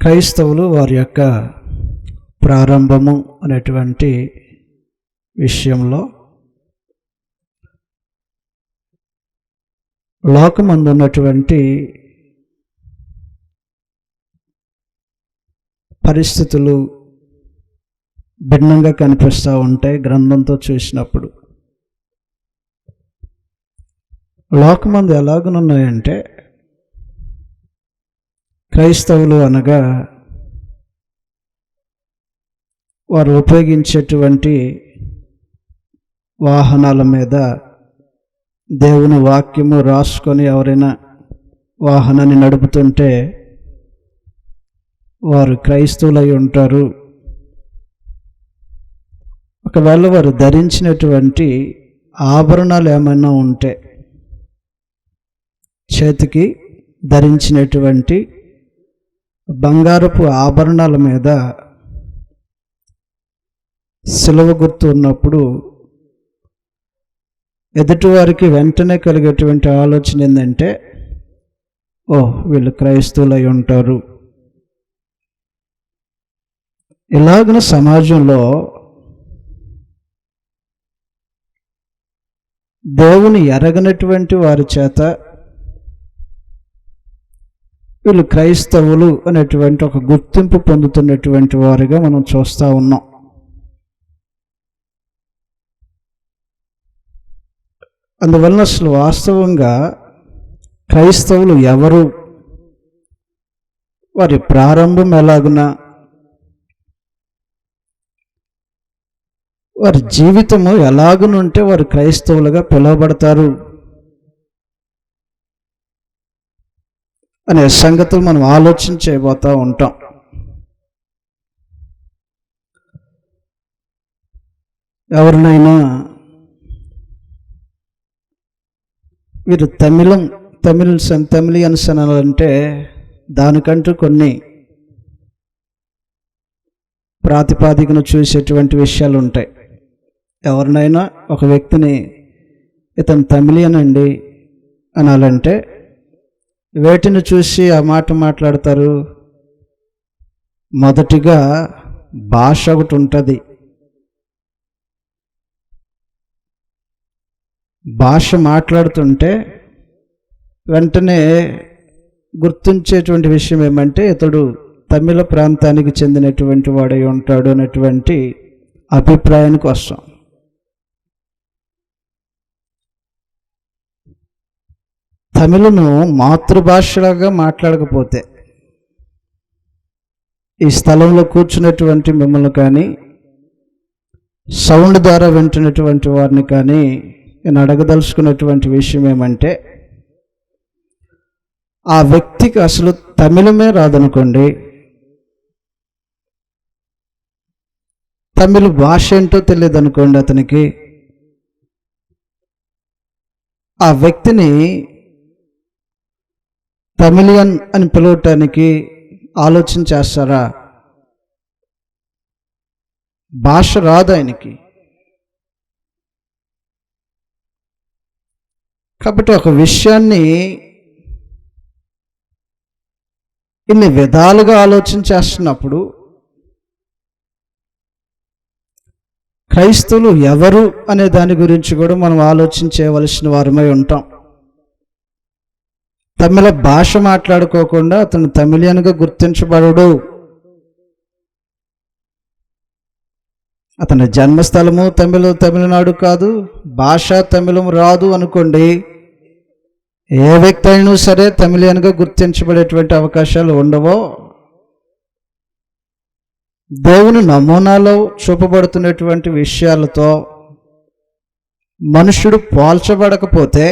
క్రైస్తవులు వారి యొక్క ప్రారంభము అనేటువంటి విషయంలో లోకమందు ఉన్నటువంటి పరిస్థితులు భిన్నంగా కనిపిస్తూ ఉంటాయి. గ్రంథంతో చూసినప్పుడు లోకమందు ఎలాగనున్నాయంటే, క్రైస్తవులు అనగా వారు ఉపయోగించేటువంటి వాహనాల మీద దేవుని వాక్యము రాసుకొని ఎవరైనా వాహనాన్ని నడుపుతుంటే వారు క్రైస్తవులై ఉంటారు. ఒకవేళ వారు ధరించినటువంటి ఆభరణాలు ఏమైనా ఉంటే, చేతికి ధరించినటువంటి బంగారపు ఆభరణాల మీద సిలువ గుర్తు ఉన్నప్పుడు ఎదుటివారికి వెంటనే కలిగేటువంటి ఆలోచన ఏంటంటే, వీళ్ళు క్రైస్తవులై ఉంటారు. ఇలాగన సమాజంలో దేవుని ఎరగనటువంటి వారి చేత వీళ్ళు క్రైస్తవులు అనేటువంటి ఒక గుర్తింపు పొందుతున్నటువంటి వారిగా మనం చూస్తూ ఉన్నాం. అందువలన అసలు వాస్తవంగా క్రైస్తవులు ఎవరు, వారి ప్రారంభం ఎలాగున, వారి జీవితము ఎలాగునుంటే వారు క్రైస్తవులుగా పిలువబడతారు అనే సంగతులు మనం ఆలోచించబోతూ ఉంటాం. ఎవరినైనా వీరు తమిళియన్స్ అనాలంటే దానికంటూ కొన్ని ప్రాతిపాదికను చూసేటువంటి విషయాలు ఉంటాయి. ఎవరినైనా ఒక వ్యక్తిని ఇతను తమిళియన్ అండి అనాలంటే వేటిని చూసి ఆ మాట మాట్లాడతారు? మొదటిగా భాష ఒకటి ఉంటుంది. భాష మాట్లాడుతుంటే వెంటనే గుర్తించేటువంటి విషయం ఏమంటే ఇతడు తమిళ ప్రాంతానికి చెందినటువంటి వాడై ఉంటాడు అనేటువంటి అభిప్రాయానికి వస్తాం. తమిళను మాతృభాషలాగా మాట్లాడకపోతే ఈ స్థలంలో కూర్చున్నటువంటి మిమ్మల్ని కానీ, సౌండ్ ద్వారా వింటున్నటువంటి వారిని కానీ నేను అడగదలుచుకున్నటువంటి విషయం ఏమంటే, ఆ వ్యక్తికి అసలు తమిళమే రాదనుకోండి, తమిళ భాష ఏంటో తెలియదు అనుకోండి, అతనికి ఆ వ్యక్తిని తమిళియన్ అని పిలవటానికి ఆలోచన చేస్తారా? భాష రాదు ఆయనకి. కాబట్టి ఒక విషయాన్ని ఇన్ని విధాలుగా ఆలోచన చేస్తున్నప్పుడు క్రైస్తవులు ఎవరు అనే దాని గురించి కూడా మనం ఆలోచించవలసిన వారమై ఉంటాం. తమిళ భాష మాట్లాడుకోకుండా అతను తమిళియన్గా గుర్తించబడడు. అతని జన్మస్థలము తమిళనాడు కాదు, భాష తమిళం రాదు అనుకోండి, ఏ వ్యక్తి అయినా సరే తమిళియన్గా గుర్తించబడేటువంటి అవకాశాలు ఉండవో. దేవుని నమూనాలో చూపబడుతున్నటువంటి విషయాలతో మనుషుడు పోల్చబడకపోతే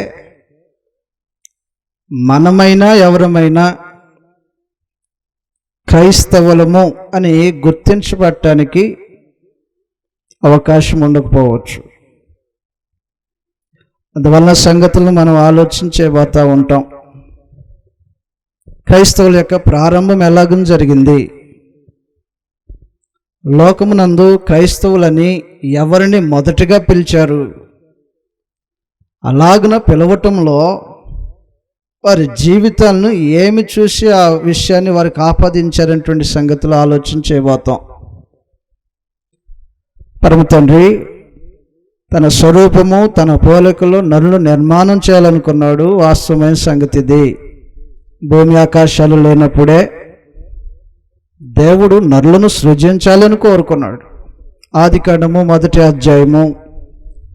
మనమైనా ఎవరమైనా క్రైస్తవులము అని గుర్తించబడటానికి అవకాశం ఉండకపోవచ్చు. అందువలన సంగతులను మనం ఆలోచించబోతూ ఉంటాం. క్రైస్తవుల యొక్క ప్రారంభం ఎలాగూ జరిగింది? లోకమునందు క్రైస్తవులని ఎవరిని మొదటిగా పిలిచారు? అలాగున పిలవటంలో వారి జీవితాలను ఏమి చూసి ఆ విషయాన్ని వారికి ఆపాదించారనేటువంటి సంగతులు ఆలోచన చేయబోతాం. పరమ తండ్రి తన స్వరూపము తన పోలికలో నరులను నిర్మాణం చేయాలనుకున్నాడు. వాస్తవమైన సంగతి ఇది. భూమి ఆకాశాలు లేనప్పుడే దేవుడు నరులను సృజించాలని కోరుకున్నాడు. ఆదికాండము 1వ అధ్యాయము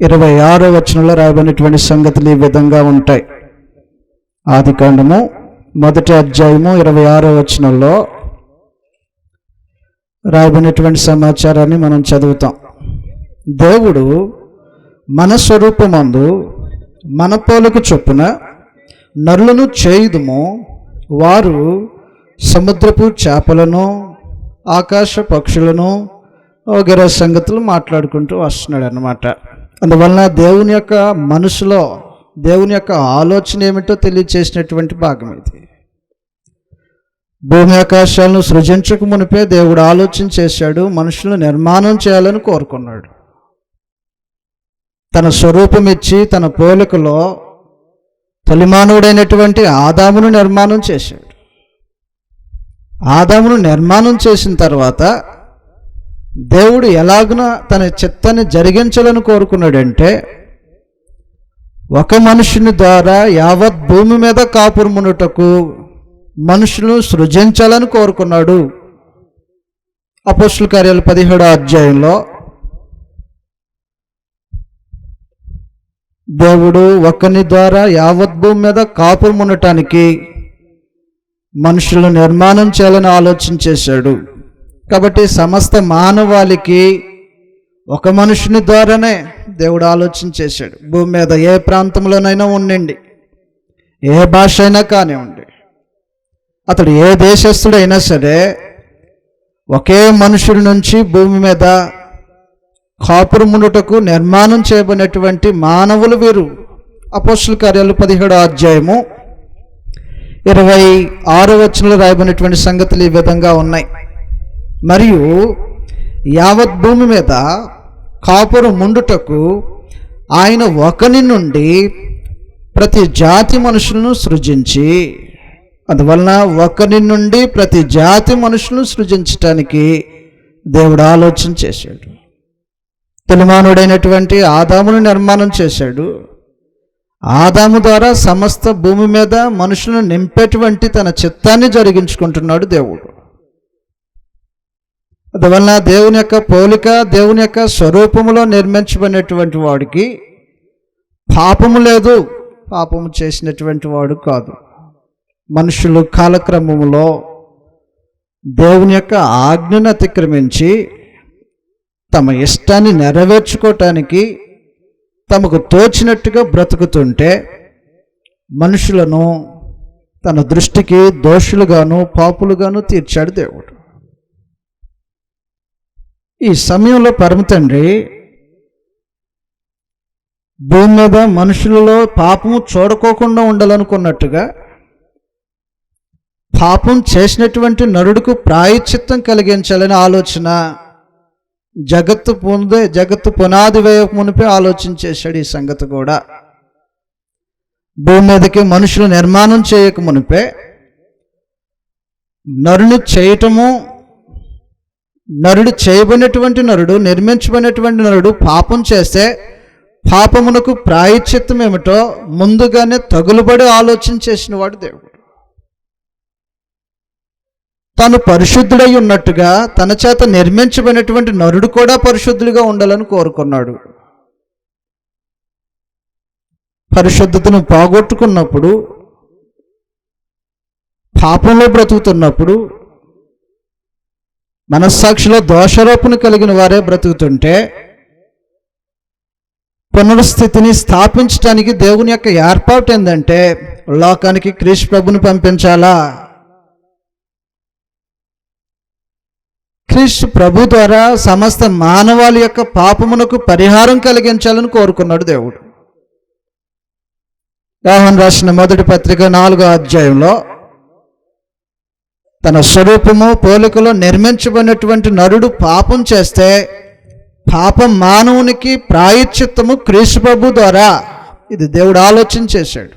26వ వచనంలో రాయబడినటువంటి సంగతులు ఈ విధంగా ఉంటాయి. ఆదికాండము 1వ అధ్యాయము 26వ వచనంలో రాయబడినటువంటి సమాచారాన్ని మనం చదువుతాం. దేవుడు మన స్వరూపమందు మన పోలిక చొప్పున నరులను చేయుదుము, వారు సముద్రపు చేపలను ఆకాశ పక్షులను వగైరా సంగతులు మాట్లాడుకుంటూ వస్తున్నాడు అన్నమాట. అందువలన దేవుని యొక్క మనసులో దేవుని యొక్క ఆలోచన ఏమిటో తెలియచేసినటువంటి భాగం ఇది. భూమి ఆకాశాలను సృజించక మునిపే దేవుడు ఆలోచన చేశాడు, మనుషులను నిర్మాణం చేయాలని కోరుకున్నాడు. తన స్వరూపం ఇచ్చి తన పోలికలో తొలిమానవుడైనటువంటి ఆదామును నిర్మాణం చేశాడు. ఆదామును నిర్మాణం చేసిన తర్వాత దేవుడు ఎలాగున తన చిత్తాన్ని జరిగించాలని కోరుకున్నాడంటే, ఒక మనుషుని ద్వారా యావత్ భూమి మీద కాపురమునుటకు మనుషులను సృజించాలని కోరుకున్నాడు. అపోస్తలుల కార్యాలు 17వ అధ్యాయంలో దేవుడు ఒకని ద్వారా యావత్ భూమి మీద కాపురం ఉండటానికి మనుషులను నిర్మాణం చేయాలని ఆలోచన చేశాడు. కాబట్టి సమస్త మానవాళికి ఒక మనుషుని ద్వారానే దేవుడు ఆలోచన చేశాడు. భూమి మీద ఏ ప్రాంతంలోనైనా ఉండండి, ఏ భాష అయినా కానివ్వండి, అతడు ఏ దేశస్థుడైనా సరే ఒకే మనుషుడి నుంచి భూమి మీద కాపురమునుటకు నిర్మాణం చేయబడినటువంటి మానవులు వీరు. అపోస్తలుల కార్యాలు 17వ అధ్యాయము 26వ వచనంలో రాయబడినటువంటి సంగతులు ఈ విధంగా ఉన్నాయి. మరియు యావత్ భూమి మీద కాపురముండుటకు ఆయన ఒకని నుండి ప్రతి జాతి మనుషులను సృజించి, అందువలన ఒకరి నుండి ప్రతి జాతి మనుషులను సృజించటానికి దేవుడు ఆలోచన చేశాడు. తొలిమానుడైనటువంటి ఆదామును నిర్మాణం చేశాడు. ఆదాము ద్వారా సమస్త భూమి మీద మనుషులను నింపేటువంటి తన చిత్తాన్ని జరిగించుకుంటున్నాడు దేవుడు. అందువలన దేవుని యొక్క పోలిక, దేవుని యొక్క స్వరూపములో నిర్మించబడినటువంటి వాడికి పాపము లేదు, పాపము చేసినటువంటి వాడు కాదు. మనుషులు కాలక్రమములో దేవుని యొక్క ఆజ్ఞను అతిక్రమించి తమ ఇష్టాన్ని నెరవేర్చుకోవటానికి తమకు తోచినట్టుగా బ్రతుకుతుంటే మనుషులను తన దృష్టికి దోషులుగాను పాపులుగాను తీర్చాడు దేవుడు. ఈ సమయంలో పరమ తండ్రి భూమి మీద మనుషులలో పాపము చూడకోకుండా ఉండాలనుకున్నట్టుగా పాపం చేసినటువంటి నరుడికి ప్రాయశ్చిత్తం కలిగించాలని ఆలోచన జగత్తు పునాది వేయక మునిపే ఆలోచన చేశాడు. ఈ సంగతి కూడా భూమి మీదకి మనుషులు నిర్మాణం చేయక మునిపే నరుని చేయటము, నరుడు చేయబడినటువంటి నరుడు, నిర్మించబడినటువంటి నరుడు పాపం చేస్తే పాపమునకు ప్రాయశ్చిత్తం ఏమిటో ముందుగానే తగులుబడి ఆలోచన చేసిన వాడు దేవుడు. తాను పరిశుద్ధుడై ఉన్నట్టుగా తన చేత నిర్మించబడినటువంటి నరుడు కూడా పరిశుద్ధుడిగా ఉండాలని కోరుకున్నాడు. పరిశుద్ధతను పోగొట్టుకున్నప్పుడు, పాపంలో బ్రతుకుతున్నప్పుడు, మనస్సాక్షిలో దోషారోపణ కలిగిన వారే బ్రతుకుతుంటే పునరుస్థితిని స్థాపించడానికి దేవుని యొక్క ఏర్పాటు ఏంటంటే లోకానికి క్రీస్తు ప్రభుని పంపించాలా. క్రీస్తు ప్రభు ద్వారా సమస్త మానవాళి యొక్క పాపమునకు పరిహారం కలిగించాలని కోరుకున్నాడు దేవుడు. యోహాను రాసిన మొదటి పత్రిక 4వ అధ్యాయంలో తన స్వరూపము పోలికలో నిర్మించబడినటువంటి నరుడు పాపం చేస్తే పాపం మానవునికి ప్రాయశ్చిత్తము క్రీస్తు ప్రభు ద్వారా, ఇది దేవుడు ఆలోచన చేశాడు.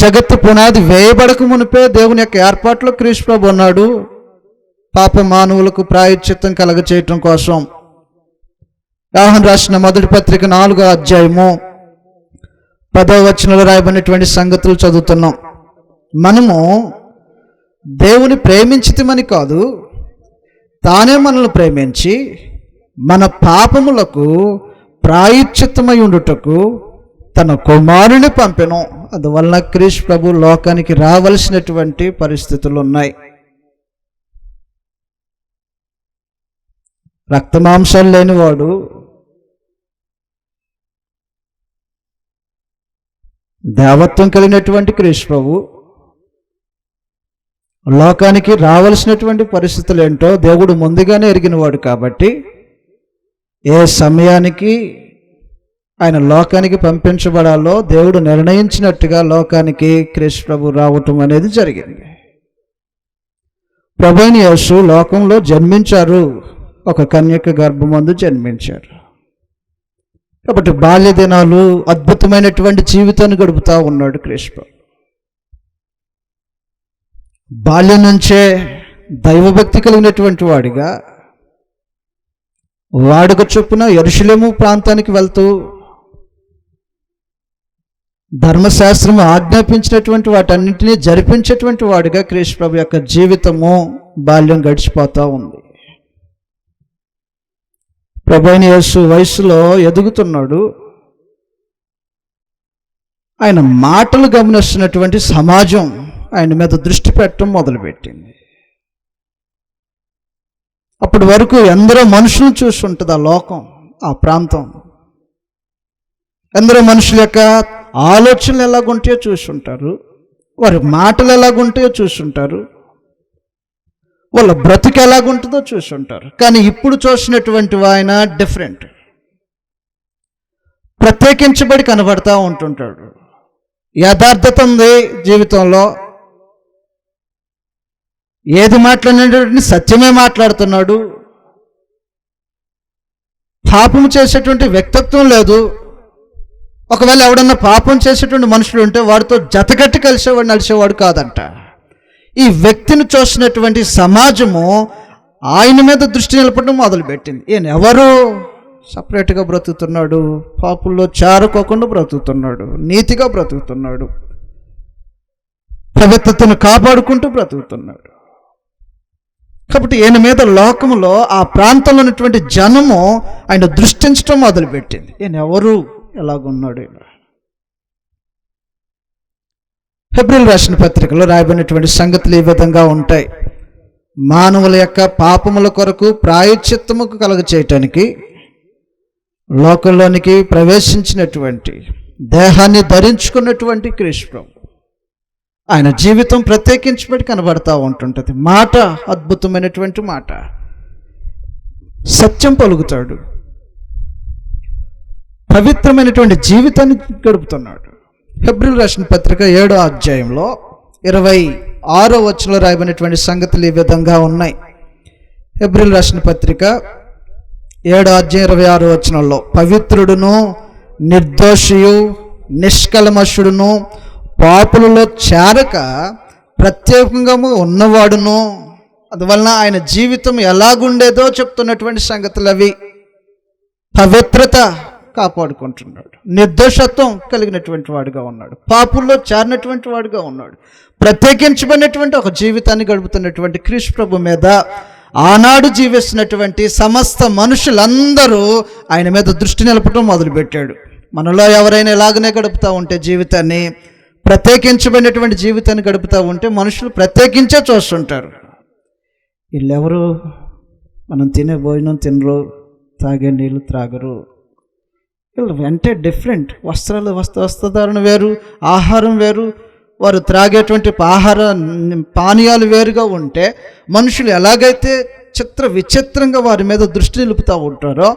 జగత్తు పునాది వేయబడక మునిపే దేవుని యొక్క ఏర్పాట్లో క్రీస్తు ప్రభు ఉన్నాడు. పాప మానవులకు ప్రాయశ్చిత్తం కలగచేయటం కోసం. యోహాను రాసిన మొదటి పత్రిక 4వ అధ్యాయము 10వ వచనంలో రాయబడినటువంటి సంగతులు చదువుతున్నాం. మనము దేవుని ప్రేమించితిమని కాదు, తానే మనల్ని ప్రేమించి మన పాపములకు ప్రాయశ్చిత్తమై ఉండుటకు తన కుమారుని పంపెను. అందువలన క్రీస్తు ప్రభు లోకానికి రావలసినటువంటి పరిస్థితులు ఉన్నాయి. రక్తమాంసాలు లేనివాడు, దేవత్వం కలిగినటువంటి క్రీస్తు ప్రభు లోకానికి రావలసినటువంటి పరిస్థితులు ఏంటో దేవుడు ముందుగానే ఎరిగినవాడు. కాబట్టి ఏ సమయానికి ఆయన లోకానికి పంపించబడాలో దేవుడు నిర్ణయించినట్టుగా లోకానికి క్రీస్తు ప్రభు రావటం అనేది జరిగింది. ప్రభువైన యేసు లోకంలో జన్మించారు, ఒక కన్యక గర్భమందు జన్మించారు. కాబట్టి బాల్య దినాలు అద్భుతమైనటువంటి జీవితాన్ని గడుపుతూ ఉన్నాడు క్రీస్తు. బాల్యం నుంచే దైవభక్తి కలిగినటువంటి వాడిగా వాడుక చొప్పున యెరూషలేము ప్రాంతానికి వెళ్తూ ధర్మశాస్త్రం ఆజ్ఞాపించినటువంటి వాటన్నింటినీ జరిపించేటువంటి వాడిగా క్రీస్తు ప్రభు యొక్క జీవితము బాల్యం గడిచిపోతూ ఉంది. ప్రభువైన యేసు వయసులో ఎదుగుతున్నాడు. ఆయన మాటలు గమనిస్తున్నటువంటి సమాజం ఆయన మీద దృష్టి పెట్టడం మొదలుపెట్టింది. అప్పటి వరకు ఎందరో మనుషులను చూస్తుంటుంది ఆ లోకం, ఆ ప్రాంతం. ఎందరో మనుషుల యొక్క ఆలోచనలు ఎలాగుంటాయో చూస్తుంటారు, వారి మాటలు ఎలాగుంటాయో చూస్తుంటారు, వాళ్ళ బ్రతుకు ఎలాగుంటుందో చూస్తుంటారు. కానీ ఇప్పుడు చూసినటువంటి ఆయన డిఫరెంట్, ప్రత్యేకించబడి కనబడతా ఉంటుంటాడు. యథార్థత ఉంది జీవితంలో. ఏది మాట్లాడినటువంటి సత్యమే మాట్లాడుతున్నాడు. పాపం చేసేటువంటి వ్యక్తిత్వం లేదు. ఒకవేళ ఎవడన్నా పాపం చేసేటువంటి మనుషులు ఉంటే వాడితో జతగట్టి కలిసేవాడు, నడిచేవాడు కాదంట. ఈ వ్యక్తిని చూసినటువంటి సమాజము ఆయన మీద దృష్టి నిలపడం మొదలుపెట్టింది. ఈయన ఎవరు? సపరేట్గా బ్రతుకుతున్నాడు, పాపుల్లో చేరుకోకుండా బ్రతుకుతున్నాడు, నీతిగా బ్రతుకుతున్నాడు, పవిత్రతను కాపాడుకుంటూ బ్రతుకుతున్నాడు. కాబట్టి ఈయన మీద లోకములో ఆ ప్రాంతంలో ఉన్నటువంటి జనము ఆయన దృష్టించడం మొదలుపెట్టింది. ఈయన ఎవరు, ఎలాగున్నాడు? ఇలా హెబ్రీయులకు రాసిన పత్రికలో రాయబడినటువంటి సంగతులు ఈ విధంగా ఉంటాయి. మానవుల యొక్క పాపముల కొరకు ప్రాయశ్చిత్తముకు కలుగచేయటానికి లోకంలోనికి ప్రవేశించినటువంటి, దేహాన్ని ధరించుకున్నటువంటి క్రీస్తు ఆయన జీవితం ప్రత్యేకించబడి కనబడతా ఉంటుంటుంది. మాట అద్భుతమైనటువంటి మాట, సత్యం పలుకుతాడు, పవిత్రమైనటువంటి జీవితాన్ని గడుపుతున్నాడు. హెబ్రీయులకు రాసిన పత్రిక 7వ అధ్యాయంలో 26వ వచనంలో రాయబడినటువంటి సంగతులు ఈ విధంగా ఉన్నాయి. హెబ్రీయులకు రాసిన పత్రిక 7వ అధ్యాయం 26వ వచనంలో, పవిత్రుడును నిర్దోషియు నిష్కల్మషుడును పాపులలో చేరక ప్రత్యేకంగా ఉన్నవాడును. అందువలన ఆయన జీవితం ఎలాగుండేదో చెప్తున్నటువంటి సంగతులు అవి. పవిత్రత కాపాడుకుంటున్నాడు, నిర్దోషత్వం కలిగినటువంటి వాడుగా ఉన్నాడు, పాపుల్లో చేరినటువంటి వాడుగా ఉన్నాడు, ప్రత్యేకించబడినటువంటి ఒక జీవితాన్ని గడుపుతున్నటువంటి క్రీస్తు ప్రభు మీద ఆనాడు జీవిస్తున్నటువంటి సమస్త మనుషులందరూ ఆయన మీద దృష్టి నిలపడం మొదలుపెట్టాడు. మనలో ఎవరైనా ఇలాగనే గడుపుతూ ఉంటే, జీవితాన్ని ప్రత్యేకించబడినటువంటి జీవితాన్ని గడుపుతూ ఉంటే మనుషులు ప్రత్యేకించే చూస్తుంటారు. వీళ్ళెవరు? మనం తినే భోజనం తినరు, తాగే నీళ్ళు త్రాగరు. వీళ్ళు అంటే డిఫరెంట్. వస్త్రధారణ వేరు, ఆహారం వేరు, వారు త్రాగేటువంటి ఆహార పానీయాలు వేరుగా ఉంటే మనుషులు ఎలాగైతే చిత్ర విచిత్రంగా వారి మీద దృష్టి నిలుపుతూ ఉంటారో,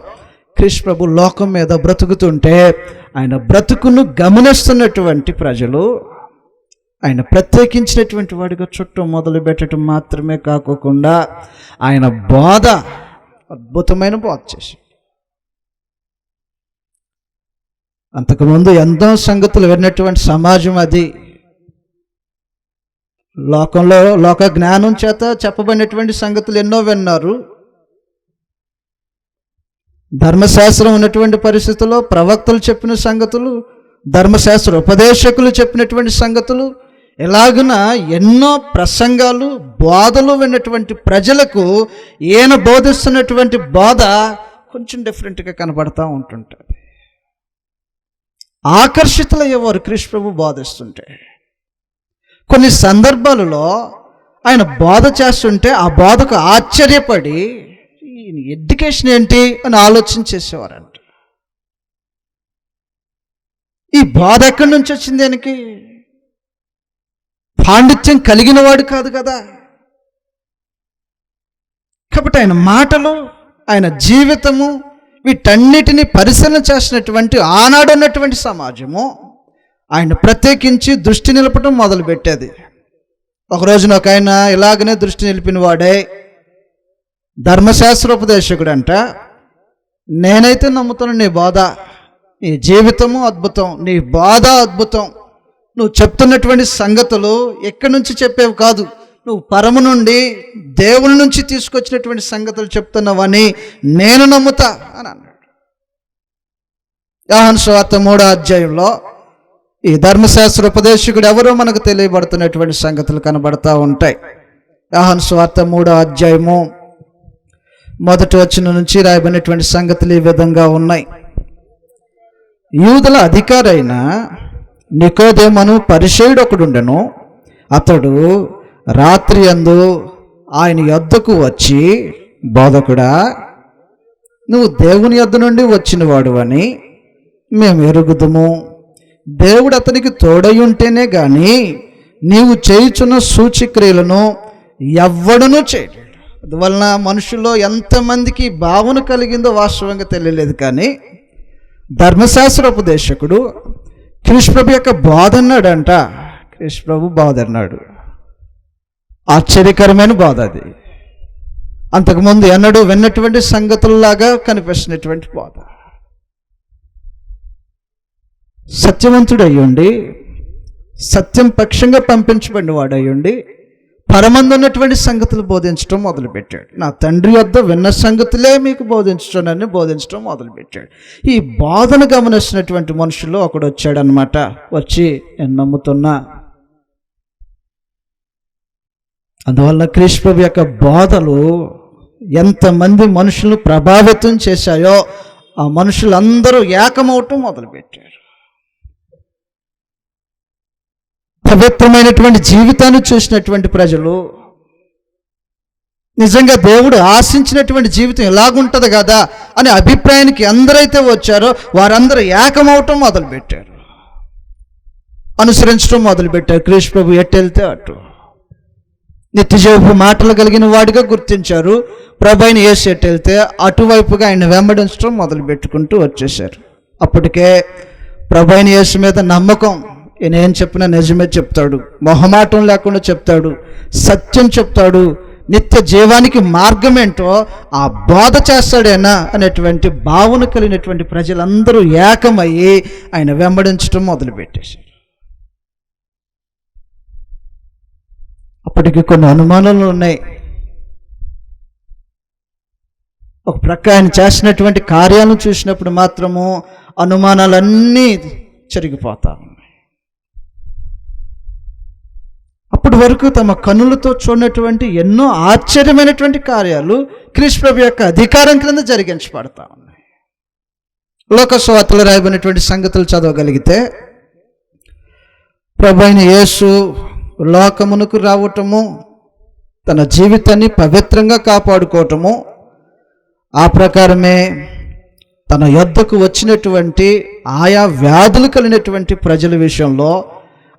క్రీస్తు ప్రభు లోకం మీద బ్రతుకుతుంటే ఆయన బ్రతుకును గమనిస్తున్నటువంటి ప్రజలు ఆయన ప్రత్యేకించినటువంటి వాడిగా చుట్టం మొదలు పెట్టడం మాత్రమే కాకుండా ఆయన బోధ అద్భుతమైన బోధ చేసి, అంతకుముందు ఎంతో సంగతులు విన్నటువంటి సమాజం అది. లోకంలో లోక జ్ఞానం చేత చెప్పబడినటువంటి సంగతులు ఎన్నో విన్నారు. ధర్మశాస్త్రం ఉన్నటువంటి పరిస్థితుల్లో ప్రవక్తలు చెప్పిన సంగతులు, ధర్మశాస్త్ర ఉపదేశకులు చెప్పినటువంటి సంగతులు, ఇలాగున ఎన్నో ప్రసంగాలు, బోధలు విన్నటువంటి ప్రజలకు ఈయన బోధిస్తున్నటువంటి బోధ కొంచెం డిఫరెంట్గా కనబడతా ఉంటుంటుంది. ఆకర్షితులయ్యేవారు కృష్ణ ప్రభు బోధిస్తుంటే. కొన్ని సందర్భాలలో ఆయన బోధ చేస్తుంటే ఆ బోధకు ఆశ్చర్యపడి ఎడ్యుకేషన్ ఏంటి అని ఆలోచన చేసేవారంట. ఈ బోధ ఎక్కడి నుంచి వచ్చింది? ఆయనకి పాండిత్యం కలిగిన వాడు కాదు కదా. కాబట్టి ఆయన మాటలు, ఆయన జీవితము, వీటన్నిటిని పరిశీలన చేసినటువంటి ఆనాడు ఉన్నటువంటి సమాజము ఆయన ప్రత్యేకించి దృష్టి నిలపడం మొదలుపెట్టేది. ఒక రోజున ఒక ఆయన ఇలాగనే దృష్టి నిలిపిన వాడే ధర్మశాస్త్రోపదేశకుడు అంట. నేనైతే నమ్ముతాను నీ బోధ, నీ జీవితము అద్భుతం, నీ బోధ అద్భుతం, నువ్వు చెప్తున్నటువంటి సంగతులు ఎక్కడి నుంచి చెప్పేవి కాదు, నువ్వు పరము నుండి దేవుని నుంచి తీసుకొచ్చినటువంటి సంగతులు చెప్తున్నావని నేను నమ్ముతా అని అన్నాడు. యోహాను సువార్త 3వ అధ్యాయంలో ఈ ధర్మశాస్త్ర ఉపదేశకుడు ఎవరో మనకు తెలియబడుతున్నటువంటి సంగతులు కనబడతా ఉంటాయి. యోహాను సువార్త 3వ అధ్యాయము 1వ వచనం నుంచి రాయబడినటువంటి సంగతులు ఈ విధంగా ఉన్నాయి. యూదుల అధికారైన నికోదేమను పరిసయ్యుడు ఒకడుండెను. అతడు రాత్రి యందు ఆయన యొద్దకు వచ్చి, బోధకుడా, నువ్వు దేవుని యొద్ద నుండి వచ్చిన వాడు అని మేము ఎరుగుదుము. దేవుడు అతనికి తోడై ఉంటేనే గాని నీవు చేయుచున్న సూచక్రియలను ఎవ్వడనూ చేయలేడు. అందువలన మనుషుల్లో ఎంతమందికి భావన కలిగిందో వాస్తవంగా తెలియలేదు. కానీ ధర్మశాస్త్రోపదేశకుడు కృష్ణప్రభు యొక్క బోధ అన్నాడంట. కృష్ణప్రభు బోధ అన్నాడు. ఆశ్చర్యకరమైన బోధ అది. అంతకుముందు ఎన్నడూ విన్నటువంటి సంగతుల్లాగా కనిపిస్తున్నటువంటి బోధ. సత్యవంతుడు అయ్యుండి, సత్యం పక్షంగా పంపించబడిన వాడు అయ్యుండి, పరమందు ఉన్నటువంటి సంగతులు బోధించడం మొదలుపెట్టాడు. నా తండ్రి వద్ద విన్న సంగతులే మీకు బోధించడం మొదలుపెట్టాడు. ఈ బోధను గమనిస్తున్నటువంటి మనుషులు ఒకడు వచ్చాడనమాట. వచ్చి నేను నమ్ముతున్నా. అందువల్ల కృష్ణప్రభు యొక్క బోధలు ఎంతమంది మనుషులను ప్రభావితం చేశాయో ఆ మనుషులందరూ ఏకమవటం మొదలుపెట్టారు. పవిత్రమైనటువంటి జీవితాన్ని చూసినటువంటి ప్రజలు, నిజంగా దేవుడు ఆశించినటువంటి జీవితం ఎలాగుంటుంది కదా అనే అభిప్రాయానికి ఎందరైతే వచ్చారో వారందరూ ఏకమవటం మొదలుపెట్టారు, అనుసరించడం మొదలుపెట్టారు. కృష్ణప్రభు ఎట్టు వెళ్తే అటు నిత్యజీవపు మాటలు కలిగిన వాడిగా గుర్తించారు. ప్రభు అయిన యేసు ఎట్టు వెళ్తే అటువైపుగా ఆయన వెంబడించడం మొదలుపెట్టుకుంటూ వచ్చేసారు. అప్పటికే ప్రభు అయిన యేసు మీద నమ్మకం, ఈయన ఏం చెప్పినా నిజమే చెప్తాడు, మొహమాటం లేకుండా చెప్తాడు, సత్యం చెప్తాడు, నిత్య జీవానికి మార్గం ఏంటో ఆ బోధ చేస్తాడేనా అనేటువంటి భావన కలిగినటువంటి ప్రజలందరూ ఏకమయ్యి ఆయన వెంబడించడం మొదలుపెట్టేశారు. అప్పటికి కొన్ని అనుమానాలు ఉన్నాయి. ఒక ప్రక్క ఆయన చేసినటువంటి కార్యాలను చూసినప్పుడు మాత్రము అనుమానాలన్నీ చెరిగిపోతా ఉన్నాయి. అప్పటి వరకు తమ కన్నులతో చూడనటువంటి ఎన్నో ఆశ్చర్యమైనటువంటి కార్యాలు కృష్ణప్రభు యొక్క అధికారం క్రింద జరిగించబడతా ఉన్నాయి. లోక సువార్తలో రాయబడినటువంటి సంగతులు చదవగలిగితే, ప్రభు అయిన యేసు లోకమునకు రావటము, తన జీవితాన్ని పవిత్రంగా కాపాడుకోవటము, ఆ ప్రకారమే తన యొద్దకు వచ్చినటువంటి ఆయా వ్యాధులు కలిగినటువంటి ప్రజల విషయంలో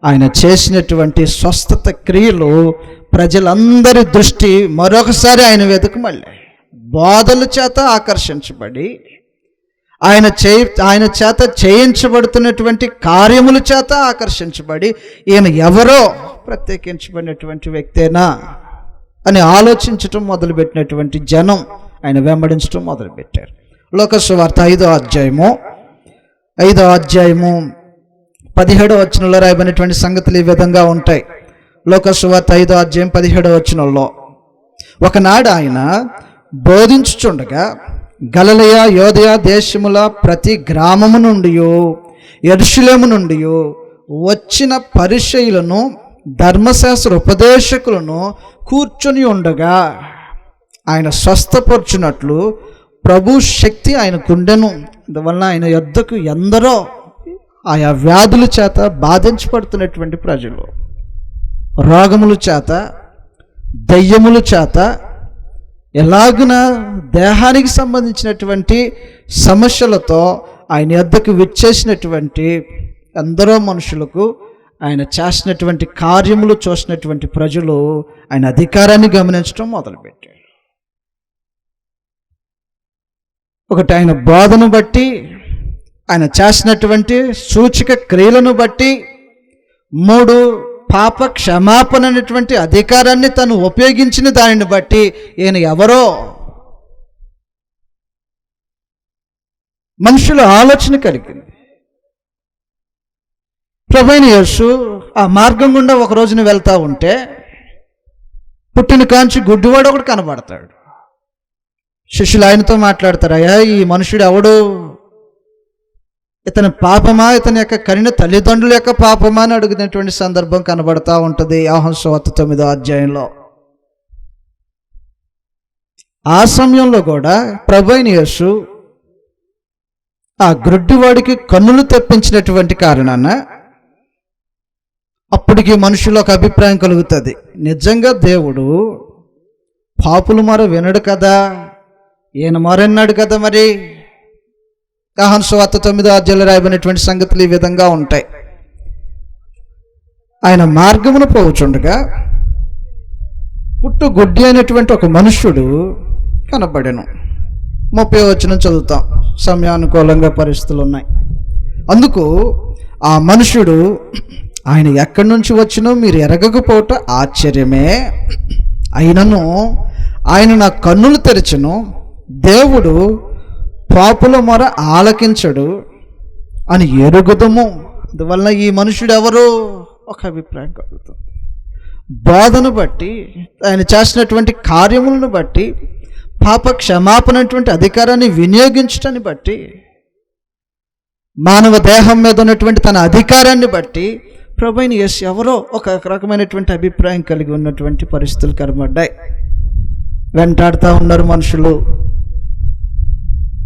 ఆయన చేసినటువంటి స్వస్థత క్రియలు ప్రజలందరి దృష్టి మరొకసారి ఆయన వెతుకు మళ్ళీ బోధల చేత ఆకర్షించబడి ఆయన చేత చేయించబడుతున్నటువంటి కార్యముల చేత ఆకర్షించబడి ఈయన ఎవరో ప్రత్యేకించబడినటువంటి వ్యక్తేనా అని ఆలోచించటం మొదలుపెట్టినటువంటి జనం ఆయన వెంబడించడం మొదలుపెట్టారు. లోక సువార్త 5వ అధ్యాయము 17వ వచనంలో రాయబడినటువంటి సంగతులు ఈ విధంగా ఉంటాయి. లూకా సువార్త 5:17 ఒకనాడు ఆయన బోధించుచుండగా గలిలయ యూదయ దేశముల ప్రతి గ్రామము నుండి యెరూషలేము నుండి వచ్చిన పరిసయ్యులను ధర్మశాస్త్ర ఉపదేశకులను కూర్చొని ఉండగా ఆయన స్వస్థపరచునట్లు ప్రభు శక్తి ఆయనకుండెను. అందువలన ఆయన యొద్దకు ఎందరో ఆయా వ్యాధుల చేత బాధించబడుతున్నటువంటి ప్రజలు, రోగముల చేత, దయ్యముల చేత, ఎలాగున దేహానికి సంబంధించినటువంటి సమస్యలతో ఆయన యొద్దకు విచ్చేసినటువంటి ఎందరో మనుషులకు ఆయన చేసినటువంటి కార్యములు చూసినటువంటి ప్రజలు ఆయన అధికారాన్ని గమనించడం మొదలుపెట్టారు. ఒకటి ఆయన బోధను బట్టి, ఆయన చేసినటువంటి సూచక క్రియలను బట్టి, 3 పాప క్షమాపణ అనేటువంటి అధికారాన్ని తను ఉపయోగించిన దానిని బట్టి ఈయన ఎవరో మనుషుల ఆలోచన కలిగింది. ప్రభువైన యేసు ఆ మార్గం గుండా ఒక రోజున వెళ్తూ ఉంటే పుట్టిన కాంచి గుడ్డివాడు ఒకడు కనబడతాడు. శిష్యులు ఆయనతో మాట్లాడతారు, అయ్యా ఈ మనుషుడు ఎవడు? ఇతని పాపమా, ఇతని యొక్క కనిన తల్లిదండ్రుల యొక్క పాపమా అని అడుగుతున్నటువంటి సందర్భం కనబడతా ఉంటుంది యోహాను సువార్త 9 ఆ సమయంలో కూడా ప్రభువైన యేసు ఆ గుడ్డివాడికి కన్నులు తెప్పించినటువంటి కారణాన అప్పటికి మనుషులకు ఒక అభిప్రాయం కలుగుతుంది, నిజంగా దేవుడు పాపులు మొర వినడు కదా, ఈయన మొరన్నాడు కదా. మరి యోహాను సువార్త 9 రాయబడినటువంటి సంగతులు ఈ విధంగా ఉంటాయి. ఆయన మార్గమును పోవుచుండగా పుట్టు గుడ్డి అయినటువంటి ఒక మనుష్యుడు కనబడెను. 30 చదువుతాం, సమయానుకూలంగా పరిస్థితులు ఉన్నాయి. అందుకు ఆ మనుష్యుడు, ఆయన ఎక్కడి నుంచి వచ్చినో మీరు ఎరగకపోవట ఆశ్చర్యమే, అయినను ఆయన నా కన్నులు తెరచెను, దేవుడు పాపుల మొర ఆలకించడు అని ఎరుగుదము. అందువలన ఈ మనుషుడు ఎవరు? ఒక అభిప్రాయం కలుగుతుంది. బోధను బట్టి, ఆయన చేసినటువంటి కార్యములను బట్టి, పాప క్షమాపణ అటువంటి అధికారాన్ని వినియోగించటాన్ని బట్టి, మానవ దేహం మీద ఉన్నటువంటి తన అధికారాన్ని బట్టి ప్రభువైన యేసు ఎవరో ఒక రకమైనటువంటి అభిప్రాయం కలిగి ఉన్నటువంటి పరిస్థితులు కనబడ్డాయి. వెంటాడుతూ ఉన్నారు మనుషులు.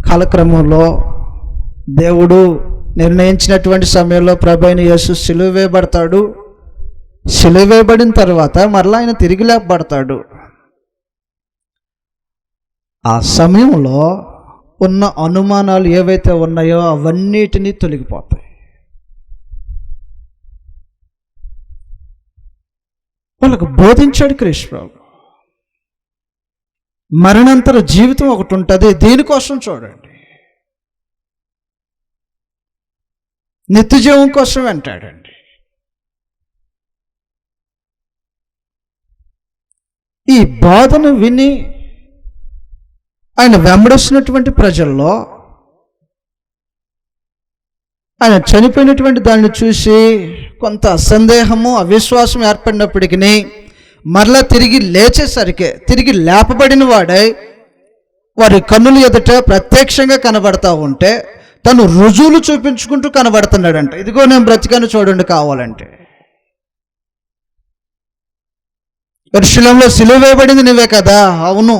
కాలక్రమంలో దేవుడు నిర్ణయించినటువంటి సమయంలో ప్రభువైన యేసు సిలువ వేయబడతాడు. సిలువ వేయబడిన తర్వాత మరలా ఆయన తిరిగి లేపబడతాడు. ఆ సమయంలో ఉన్న అనుమానాలు ఏవైతే ఉన్నాయో అవన్నిటినీ తొలగిపోతాయి. వాళ్ళకు బోధించాడు క్రీస్తు. మరణాంతర జీవితం ఒకటి ఉంటుంది, దీనికోసం చూడండి, నిత్య జీవం కోసం వెంటాడండి. ఈ బోధను విని ఆయన వెంబడిస్తున్నటువంటి ప్రజల్లో ఆయన చనిపోయినటువంటి దాన్ని చూసి కొంత సందేహము, అవిశ్వాసం ఏర్పడినప్పటికీ మరలా తిరిగి లేచేసరికి, తిరిగి లేపబడిన వాడై వారి కన్నుల ఎదుట ప్రత్యక్షంగా కనబడతా ఉంటే తను రుజువులు చూపించుకుంటూ కనబడుతున్నాడంట. ఇదిగో నేను బ్రతికాను చూడండి కావాలంటే. యెరూషలేములో సిలువ వేయబడింది నువ్వే కదా? అవును.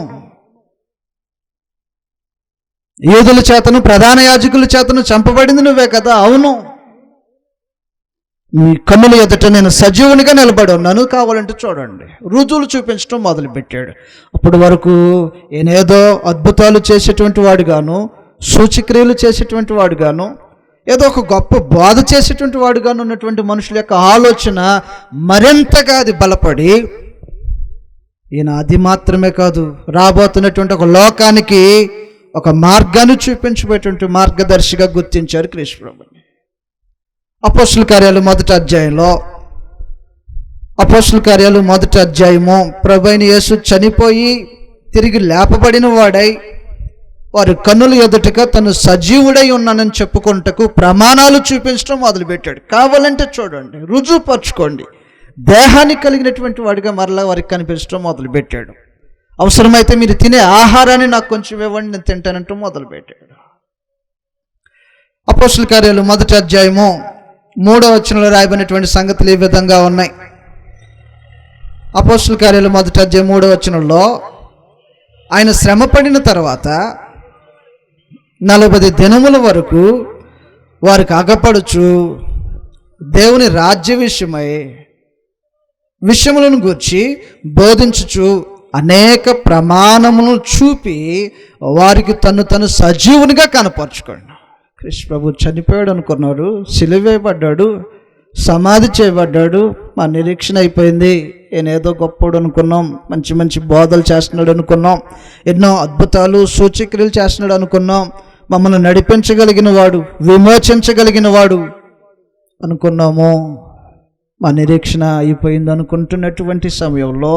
యూదుల చేతను, ప్రధాన యాజకుల చేతను చంపబడింది నువ్వే కదా? అవును. మీ కన్నుల ఎదుట నేను సజీవునిగా నిలబడి ఉన్నాను, కావాలంటే చూడండి. రుజువులు చూపించడం మొదలుపెట్టాడు. అప్పటి వరకు ఏదో అద్భుతాలు చేసేటువంటి వాడుగాను, సూచక్రియలు చేసేటువంటి వాడుగాను, ఏదో ఒక గొప్ప బోధ చేసేటువంటి వాడుగాను ఉన్నటువంటి మనుషుల యొక్క ఆలోచన మరింతగా అది బలపడి, ఈయన అది మాత్రమే కాదు, రాబోతున్నటువంటి ఒక లోకానికి ఒక మార్గాన్ని చూపించబోయేటువంటి మార్గదర్శిగా గుర్తించారు క్రీస్తు ప్రభువుని. అపోస్తుల కార్యాలు 1వ అధ్యాయము ప్రభువైన యేసు చనిపోయి తిరిగి లేపబడిన వాడై వారి కన్నుల ఎదుటగా తను సజీవుడై ఉన్నానని చెప్పుకుంటకు ప్రమాణాలు చూపించడం మొదలుపెట్టాడు. కావాలంటే చూడండి, రుజువుపరచుకోండి, దేహాన్ని కలిగినటువంటి వాడిగా మరలా వారికి కనిపించడం మొదలుపెట్టాడు. అవసరమైతే మీరు తినే ఆహారాన్ని నాకు కొంచెం ఇవ్వండి, నేను తింటానంటూ మొదలుపెట్టాడు. అపోస్తలుల కార్యాలు 1వ అధ్యాయము 3వ వచనంలో రాయబడినటువంటి సంగతులు ఈ విధంగా ఉన్నాయి. అపోస్తలుల కార్యాలు 1వ అధ్యాయం 3వ వచనంలో, ఆయన శ్రమపడిన తర్వాత 40 దినముల వరకు వారికి అగపడుచు దేవుని రాజ్య విషయములను గూర్చి బోధించుచు అనేక ప్రమాణములను చూపి వారికి తను సజీవునిగా కనపరుచుకోండి. కృష్ణ ప్రభు చనిపోయాడు అనుకున్నారు, సిలువేయబడ్డాడు, సమాధి చేయబడ్డాడు, మా నిరీక్షణ అయిపోయింది. ఈయన ఏదో గొప్పడు అనుకున్నాం, మంచి మంచి బోధలు చేస్తున్నాడు అనుకున్నాం, ఎన్నో అద్భుతాలు సూచక్రియలు చేస్తున్నాడు అనుకున్నాం, మమ్మల్ని నడిపించగలిగిన వాడు, విమోచించగలిగిన వాడు అనుకున్నాము. మా నిరీక్షణ అయిపోయింది అనుకుంటున్నటువంటి సమయంలో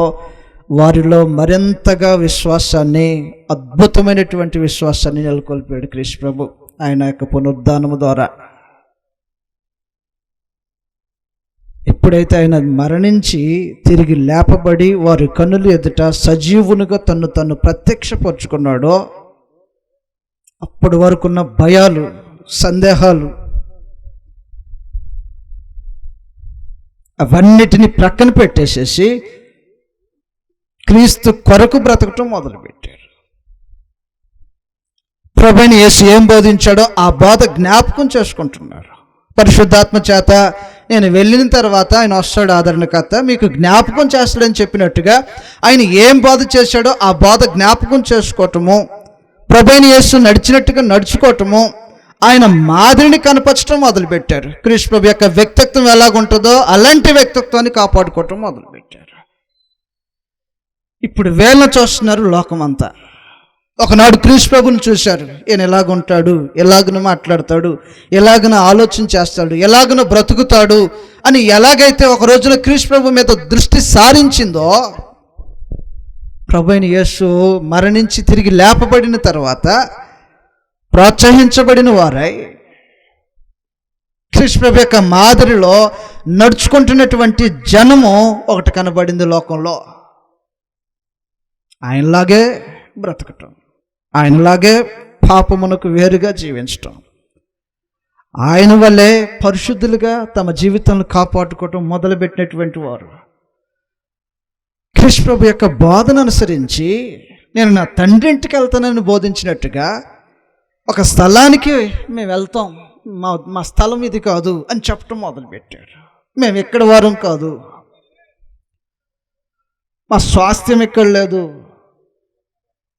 వారిలో మరింతగా విశ్వాసాన్ని, అద్భుతమైనటువంటి విశ్వాసాన్ని నెలకొల్పాడు కృష్ణ ప్రభు ఆయన యొక్క పునరుద్ధానము ద్వారా. ఎప్పుడైతే ఆయన మరణించి తిరిగి లేపబడి వారి కన్నుల ఎదుట సజీవునిగా తను ప్రత్యక్షపరుచుకున్నాడో, అప్పటి వరకున్న భయాలు, సందేహాలు అవన్నిటిని ప్రక్కన పెట్టేసేసి క్రీస్తు కొరకు బ్రతకటం మొదలుపెట్టారు. ప్రభువైన యేసు ఏం బోధించాడో ఆ బోధ జ్ఞాపకం చేసుకుంటున్నారు. పరిశుద్ధాత్మ చేత నేను వెళ్ళిన తర్వాత ఆయన వస్తాడు ఆదరణకర్త, మీకు జ్ఞాపకం చేస్తాడని చెప్పినట్టుగా ఆయన ఏం బోధ చేశాడో ఆ బోధ జ్ఞాపకం చేసుకోవటము, ప్రభువైన యేసు నడిచినట్టుగా నడుచుకోవటము, ఆయన మాదిరిని కనపరచడం మొదలుపెట్టారు. క్రీస్తు ప్రభు యొక్క వ్యక్తిత్వం ఎలాగుంటుందో అలాంటి వ్యక్తిత్వాన్ని కాపాడుకోవటం మొదలుపెట్టారు. ఇప్పుడు వీళ్ళని చూస్తున్నారు లోకమంతా. ఒకనాడు క్రీస్తు ప్రభుని చూశారు, ఈయన ఎలాగుంటాడు, ఎలాగను మాట్లాడతాడు, ఎలాగన ఆలోచన చేస్తాడు, ఎలాగన బ్రతుకుతాడు అని ఎలాగైతే ఒక రోజున క్రీస్తు ప్రభు మీద దృష్టి సారించిందో, ప్రభువైన యేసు మరణించి తిరిగి లేపబడిన తర్వాత ప్రోత్సహించబడిన వారై క్రీస్తు ప్రభు యొక్క మాదిరిలో నడుచుకుంటున్నటువంటి జనము ఒకటి కనబడింది లోకంలో. ఆయనలాగే బ్రతకటం, ఆయనలాగే పాపమునకు వేరుగా జీవించటం, ఆయన వల్లే పరిశుద్ధులుగా తమ జీవితాలను కాపాడుకోవటం మొదలుపెట్టినటువంటి వారు క్రీస్తు ప్రభు యొక్క బోధన అనుసరించి నేను నా తండ్రి ఇంటికి వెళ్తానని బోధించినట్టుగా ఒక స్థలానికి మేము వెళ్తాం, మా స్థలం ఇది కాదు అని చెప్పటం మొదలుపెట్టాడు. మేము ఎక్కడ వారం కాదు, మా స్వాస్థ్యం ఎక్కడ లేదు,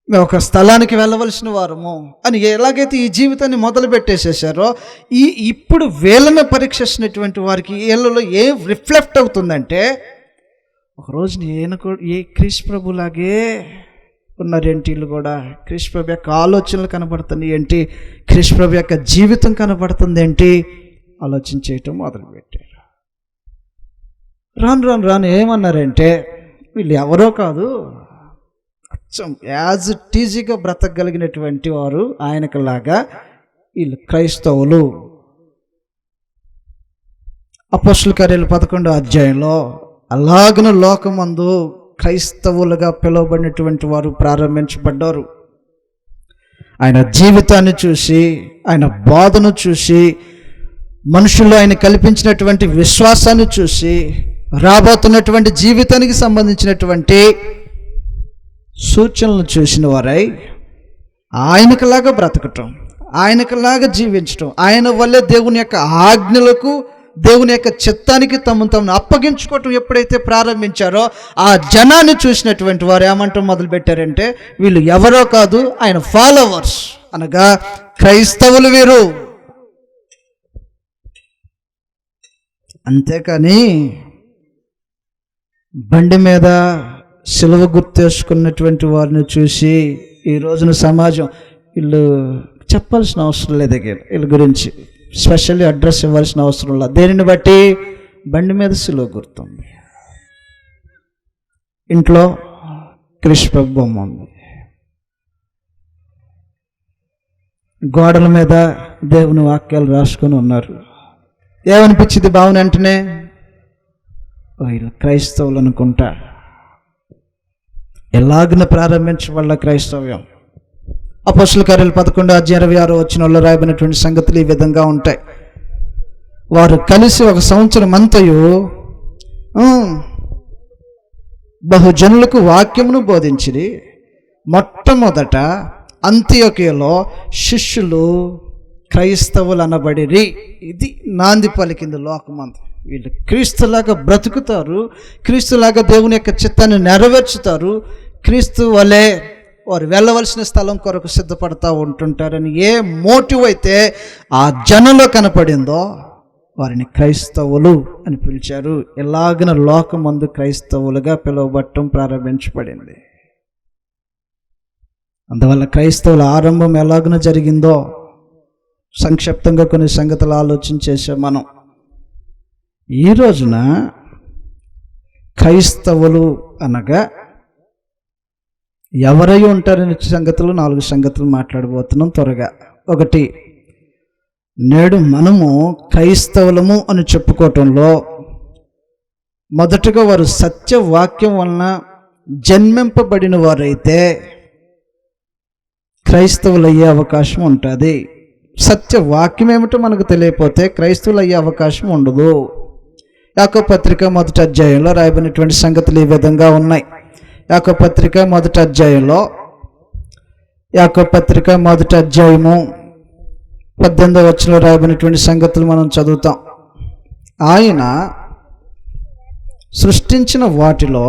మేము ఒక స్థలానికి వెళ్ళవలసిన వారము అని ఎలాగైతే ఈ జీవితాన్ని మొదలు పెట్టేసేసారో, ఇప్పుడు వీళ్ళని పరీక్షిస్తున్నటువంటి వారికి వీళ్ళలో ఏం రిఫ్లెక్ట్ అవుతుందంటే, ఒకరోజు నేను కూడా ఏ క్రీస్తు ప్రభులాగే ఉన్నారేంటి, వీళ్ళు కూడా క్రీస్తు ప్రభు యొక్క ఆలోచనలు కనబడుతుంది ఏంటి, క్రీస్తు ప్రభు యొక్క జీవితం కనబడుతుంది ఏంటి, ఆలోచన చేయటం మొదలుపెట్టారు. రాను ఏమన్నారంటే, వీళ్ళు ఎవరో కాదు, అచ్చం యాజ్ టీజీగా బ్రతకగలిగినటువంటి వారు ఆయనకులాగా వీళ్ళు క్రైస్తవులు. అపోస్తలుల కార్యాలు 11వ అధ్యాయంలో అలాగను లోకమందు క్రైస్తవులుగా పిలువబడినటువంటి వారు ప్రారంభించబడ్డారు. ఆయన జీవితాన్ని చూసి, ఆయన బోధను చూసి, మనుషుల్లో ఆయన కల్పించినటువంటి విశ్వాసాన్ని చూసి, రాబోతున్నటువంటి జీవితానికి సంబంధించినటువంటి సూచనలను చూసిన వారై ఆయనకులాగా బ్రతకటం, ఆయనకులాగా జీవించటం, ఆయన వల్లే దేవుని యొక్క ఆజ్ఞలకు, దేవుని యొక్క చిత్తానికి తమను అప్పగించుకోవటం ఎప్పుడైతే ప్రారంభించారో, ఆ జనాన్ని చూసినటువంటి వారు ఏమంటాం మొదలుపెట్టారంటే, వీళ్ళు ఎవరో కాదు, ఆయన ఫాలోవర్స్, అనగా క్రైస్తవులు వీరు. అంతేకాని బండి మీద సిలువ గుర్తేసుకున్నటువంటి వారిని చూసి ఈ రోజున సమాజం వీళ్ళు చెప్పాల్సిన అవసరం లేదు, వీళ్ళ గురించి స్పెషల్లీ అడ్రస్ ఇవ్వాల్సిన అవసరం లేదు. దేనిని బట్టి? బండి మీద సిలువ గుర్తుంది, ఇంట్లో క్రీస్తు ప్రభు బొమ్మ ఉంది, గోడల మీద దేవుని వాక్యాలు రాసుకొని ఉన్నారు. ఏమనిపించింది భావన? వెంటనే వీళ్ళు క్రైస్తవులు అనుకుంటా. ఎలాగన ప్రారంభించబడ్డ క్రైస్తవ్యం? అపోస్తలుల కార్యాలు 11:26 రాయబడినటువంటి సంగతులు ఈ విధంగా ఉంటాయి. వారు కలిసి 1 సంవత్సరం అంతయు బహుజనులకు వాక్యమును బోధించిరి. మొట్టమొదట అంతియోకియలో శిష్యులు క్రైస్తవులు అనబడిరి. ఇది నాంది పలికింది లోకమంతా. వీళ్ళు క్రీస్తులాగా బ్రతుకుతారు, క్రీస్తులాగా దేవుని యొక్క చిత్తాన్ని నెరవేర్చుతారు, క్రీస్తు వలె వారు వెళ్ళవలసిన స్థలం కొరకు సిద్ధపడతా ఉంటుంటారని ఏ మోటివ్ అయితే ఆ జనంలో కనపడిందో వారిని క్రైస్తవులు అని పిలిచారు. ఎలాగిన లోకమందు క్రైస్తవులుగా పిలువబట్టం ప్రారంభించబడింది. అందువల్ల క్రైస్తవుల ఆరంభం ఎలాగన జరిగిందో సంక్షిప్తంగా కొన్ని సంగతులు ఆలోచించేసాం మనం. ఈ రోజున క్రైస్తవులు అనగా ఎవరై ఉంటారనే సంగతులు 4 సంగతులు మాట్లాడబోతున్నాం త్వరగా. 1, నేడు మనము క్రైస్తవులము అని చెప్పుకోవటంలో మొదటగా వారు సత్యవాక్యం వలన జన్మింపబడిన వారైతే క్రైస్తవులు అయ్యే అవకాశం ఉంటుంది. సత్యవాక్యం ఏమిటో మనకు తెలియకపోతే క్రైస్తవులు అయ్యే అవకాశం ఉండదు. యాకోబు పత్రిక 1వ అధ్యాయంలో రాయబడినటువంటి సంగతులు ఈ విధంగా ఉన్నాయి. యాకోబు పత్రిక 1వ అధ్యాయంలో యాకోబు పత్రిక 1వ అధ్యాయము 18వ వచనంలో రాయబడినటువంటి సంగతులు మనం చదువుతాం. ఆయన సృష్టించిన వాటిలో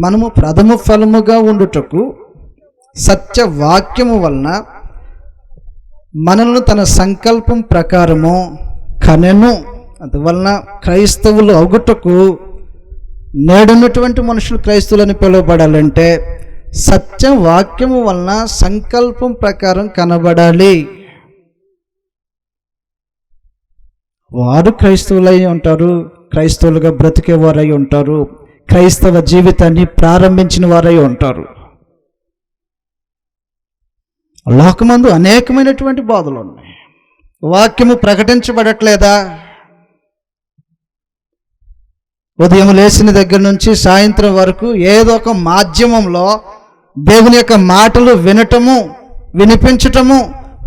మనము ప్రథమ ఫలముగా ఉండుటకు సత్యవాక్యము వలన మనలను తన సంకల్పం ప్రకారము కనెను. అందువలన క్రైస్తవులు అవుగుటకు నేడున్నటువంటి మనుషులు క్రైస్తవులని పిలువబడాలంటే సత్యవాక్యము వలన సంకల్పం ప్రకారం కనబడాలి. వారు క్రైస్తవులై ఉంటారు, క్రైస్తవులుగా బ్రతికేవారై ఉంటారు, క్రైస్తవ జీవితాన్ని ప్రారంభించిన వారై ఉంటారు. లోకమందు అనేకమైనటువంటి బాధలు ఉన్నాయి. వాక్యము ప్రకటించబడట్లేదా? ఉదయం లేచిన దగ్గర నుంచి సాయంత్రం వరకు ఏదో ఒక మాధ్యమంలో దేవుని యొక్క మాటలు వినటము, వినిపించటము,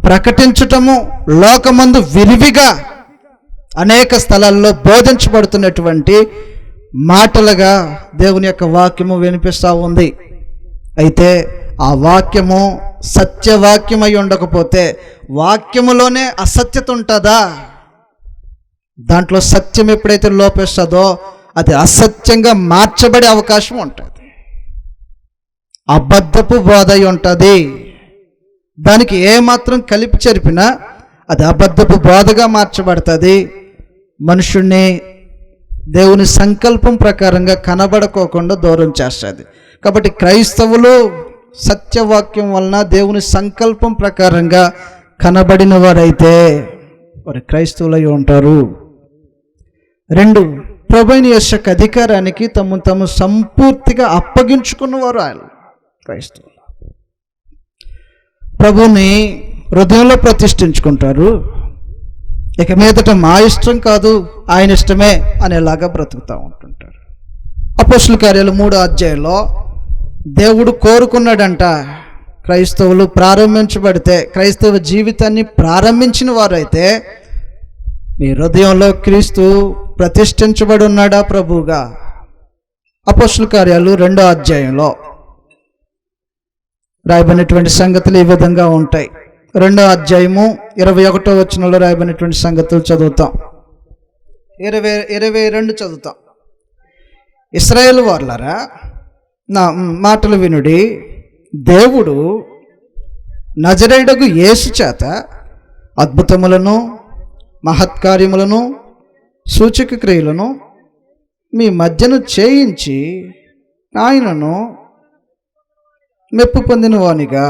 ప్రకటించటము లోకమందు విరివిగా అనేక స్థలాల్లో బోధించబడుతున్నటువంటి మాటలుగా దేవుని యొక్క వాక్యము వినిపిస్తూ ఉంది. అయితే ఆ వాక్యము సత్యవాక్యమై ఉండకపోతే వాక్యములోనే అసత్యత ఉంటుందా? దాంట్లో సత్యం ఎప్పుడైతే లోపిస్తుందో అది అసత్యంగా మార్చబడే అవకాశం ఉంటుంది. అబద్ధపు బోధ అయి ఉంటుంది. దానికి ఏమాత్రం కలిపి చెరిపినా అది అబద్ధపు బోధగా మార్చబడుతుంది. మనుషుణ్ణి దేవుని సంకల్పం ప్రకారంగా కనబడుకోకుండా దూరం చేస్తుంది. కాబట్టి క్రైస్తవులు సత్యవాక్యం వలన దేవుని సంకల్పం ప్రకారంగా కనబడిన వారైతే వారు క్రైస్తవులై ఉంటారు. 2, ప్రభువైన యేసు యొక్క అధికారానికి తమ సంపూర్తిగా అప్పగించుకున్నవారు ఆయన క్రైస్తవులు. ప్రభువుని హృదయంలో ప్రతిష్ఠించుకుంటారు. ఇక మీదట మా ఇష్టం కాదు ఆయన ఇష్టమే అనేలాగా బ్రతుకుతూ ఉంటుంటారు. అపోస్తలుల కార్యాలు 3వ అధ్యాయంలో దేవుడు కోరుకున్నాడంట క్రైస్తవులు ప్రారంభించబడితే, క్రైస్తవ జీవితాన్ని ప్రారంభించిన వారైతే మీ హృదయంలో క్రీస్తు ప్రతిష్ఠించబడి ఉన్నాడా ప్రభువుగా? అపోస్తలుల కార్యాలు 2వ అధ్యాయంలో రాయబడినటువంటి సంగతులు ఈ విధంగా ఉంటాయి. 2వ అధ్యాయము 21వ వచనంలో రాయబడినటువంటి సంగతులు చదువుతాం. 22 చదువుతాం. ఇశ్రాయేలు వారులారా నా మాటలు వినుడి. దేవుడు నజరేయుడగు యేసు చేత అద్భుతములను, మహత్కార్యములను, సూచక క్రియలను మీ మధ్యను చేయించి ఆయనను మెప్పు పొందిన వానిగా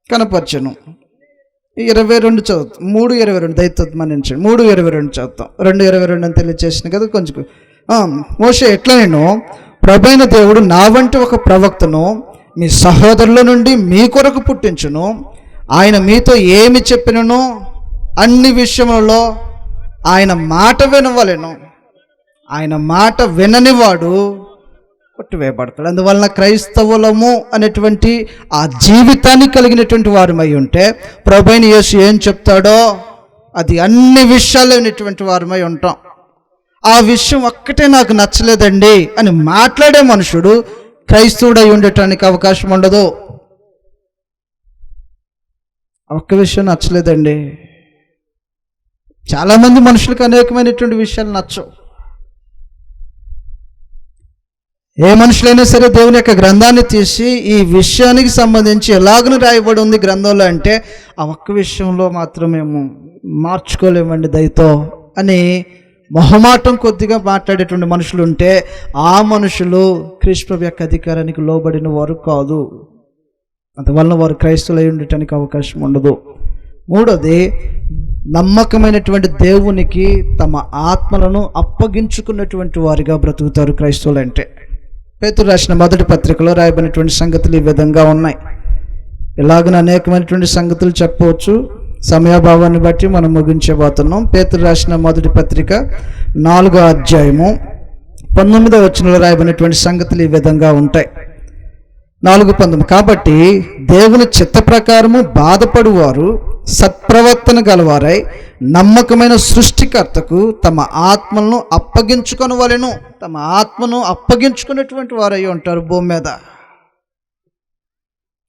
కనపరచను. 22 చదువుతాం. 3:22 దయతోమనించండి. 3:22 చదువుతాం. 2:22 అని తెలియచేసిన కదా. కొంచెం మోషే ఎట్లా, నేను ప్రభువైన దేవుడు నా వంటి ఒక ప్రవక్తను మీ సహోదరుల నుండి మీ కొరకు పుట్టించును. ఆయన మీతో ఏమి చెప్పినను అన్ని విషయములలో ఆయన మాట వినవలెను. ఆయన మాట విననివాడు కొట్టివేయబడతాడు. అందువలన క్రైస్తవులము అనేటువంటి ఆ జీవితాన్ని కలిగినటువంటి వారమై ఉంటే ప్రభువైన యేసు ఏం చెప్తాడో అది అన్ని విషయాలు అనేటువంటి వారమై ఉంటాం. ఆ విషయం ఒక్కటే నాకు నచ్చలేదండి అని మాట్లాడే మనుషుడు క్రైస్తవుడై ఉండటానికి అవకాశం ఉండదు. ఒక్క విషయం నచ్చలేదండి. చాలామంది మనుషులకు అనేకమైనటువంటి విషయాలు నచ్చవు. ఏ మనుషులైనా సరే దేవుని యొక్క గ్రంథాన్ని తీసి ఈ విషయానికి సంబంధించి ఎలాగనూ రాయబడి ఉంది గ్రంథంలో అంటే ఆ ఒక్క విషయంలో మాత్రం మేము మార్చుకోలేమండి దయతో అని మొహమాటం కొద్దిగా మాట్లాడేటువంటి మనుషులు ఉంటే ఆ మనుషులు క్రీస్తు యొక్క అధికారానికి లోబడిన వారు కాదు. అందువలన వారు క్రైస్తవులై ఉండటానికి అవకాశం ఉండదు. మూడోది, నమ్మకమైనటువంటి దేవునికి తమ ఆత్మలను అప్పగించుకున్నటువంటి వారిగా బ్రతుకుతారు క్రైస్తవులు అంటే. పేతురు రాసిన మొదటి పత్రికలో రాయబడినటువంటి సంగతులు ఈ విధంగా ఉన్నాయి. ఇలాగన అనేకమైనటువంటి సంగతులు చెప్పవచ్చు, సమయాభావాన్ని బట్టి మనం ముగించబోతున్నాం. పేతురు రాసిన మొదటి పత్రిక 4వ అధ్యాయము 19వ వచనంలో రాయబడినటువంటి సంగతులు ఈ విధంగా ఉంటాయి. 4:19 కాబట్టి దేవుని చిత్త ప్రకారము బాధపడువారు సత్ప్రవర్తన గలవారై నమ్మకమైన సృష్టికర్తకు తమ ఆత్మలను అప్పగించుకొనవలెను. తమ ఆత్మను అప్పగించుకునేటువంటి వారై ఉంటారు భూమి మీద.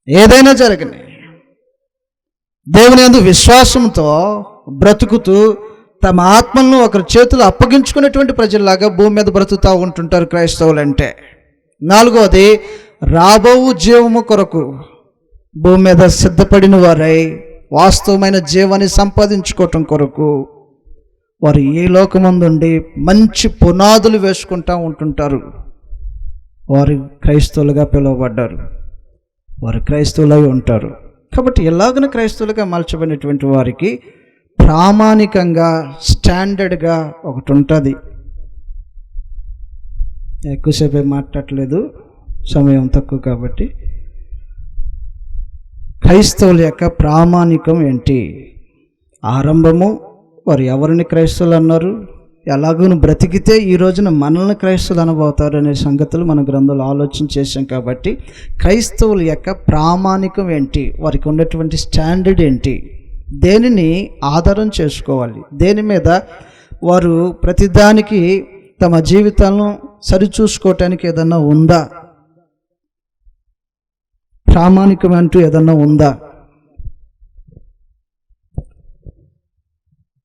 ఏదైనా జరగని దేవుని యందు విశ్వాసంతో బ్రతుకుతూ తమ ఆత్మలను ఒకరి చేతులు అప్పగించుకునేటువంటి ప్రజల్లాగా భూమి మీద బ్రతుకుతూ ఉంటుంటారు క్రైస్తవులు అంటే. 4వది, రాబో జీవము కొరకు భూమి మీద సిద్ధపడిన వారై వాస్తవమైన జీవాన్ని సంపాదించుకోవటం కొరకు వారు ఈ లోకమందుండి మంచి పునాదులు వేసుకుంటూ ఉంటుంటారు. వారు క్రైస్తవులుగా పిలువబడ్డారు, వారు క్రైస్తవులై ఉంటారు. కాబట్టి ఎలాగన క్రైస్తవులుగా మలచబడినటువంటి వారికి ప్రామాణికంగా స్టాండర్డ్గా ఒకటి ఉంటుంది. ఎక్కువసేపు మాట్లాడలేదు, సమయం తక్కువ కాబట్టి. క్రైస్తవుల యొక్క ప్రామాణికం ఏంటి? ఆరంభము వారు ఎవరిని క్రైస్తవులు అన్నారు, ఎలాగూ బ్రతికితే ఈ రోజున మనల్ని క్రైస్తవులు అనబోతారు అనే సంగతులు మన గ్రంథంలో ఆలోచన చేశాం. కాబట్టి క్రైస్తవుల యొక్క ప్రామాణికం ఏంటి, వారికి ఉన్నటువంటి స్టాండర్డ్ ఏంటి, దేనిని ఆధారం చేసుకోవాలి, దేని మీద వారు ప్రతిదానికి తమ జీవితాలను సరిచూసుకోవటానికి ఏదన్నా ఉందా, ప్రామాణికం అంటూ ఏదన్నా ఉందా?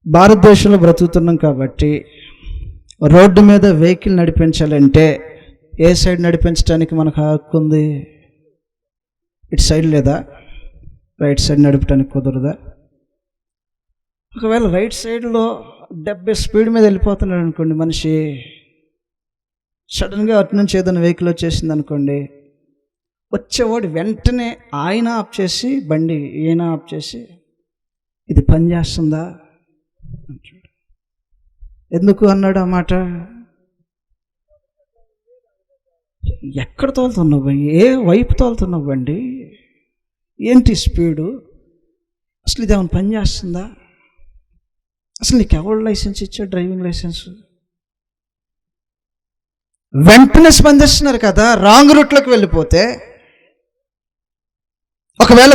భారతదేశంలో బ్రతుకుతున్నాం కాబట్టి రోడ్డు మీద వెహికల్ నడిపించాలంటే ఏ సైడ్ నడిపించడానికి మనకు హక్కు ఉంది? ఇటు సైడ్ లేదా రైట్ సైడ్ నడపడానికి కుదరదా? ఒకవేళ రైట్ సైడ్లో 70 స్పీడ్ మీద వెళ్ళిపోతున్నాడు అనుకోండి మనిషి, సడన్గా అటు నుంచి ఏదైనా వెహికల్ వచ్చేసింది అనుకోండి, వచ్చేవాడు వెంటనే ఆయన ఆఫ్ చేసి బండి ఈయన ఆఫ్ చేసి ఇది పని చేస్తుందా అంటాడు. ఎందుకు అన్నాడు ఆ మాట? ఎక్కడ తోలుతున్నావు బండి, ఏ వైపు తోలుతున్నావు బండి, ఏంటి స్పీడు, అసలు ఇది ఏమైనా పని చేస్తుందా, అసలు నీకు ఎవరు లైసెన్స్ ఇచ్చా, డ్రైవింగ్ లైసెన్స్? వెంటనే స్పందిస్తున్నారు కదా. రాంగ్ రూట్లోకి వెళ్ళిపోతే, ఒకవేళ